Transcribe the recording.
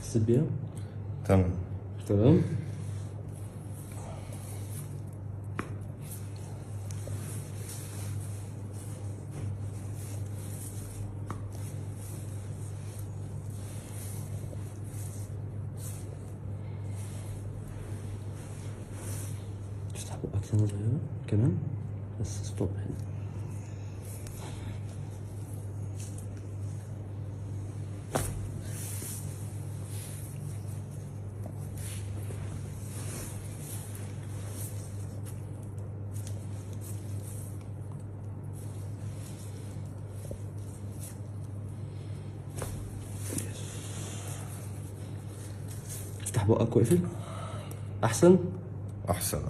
تحس بيها؟ تمام. تمام. افتح بقك ثانية صغيرة كمان، بس ستوب هنا. افتح بقك واقفل. احسن. احسن.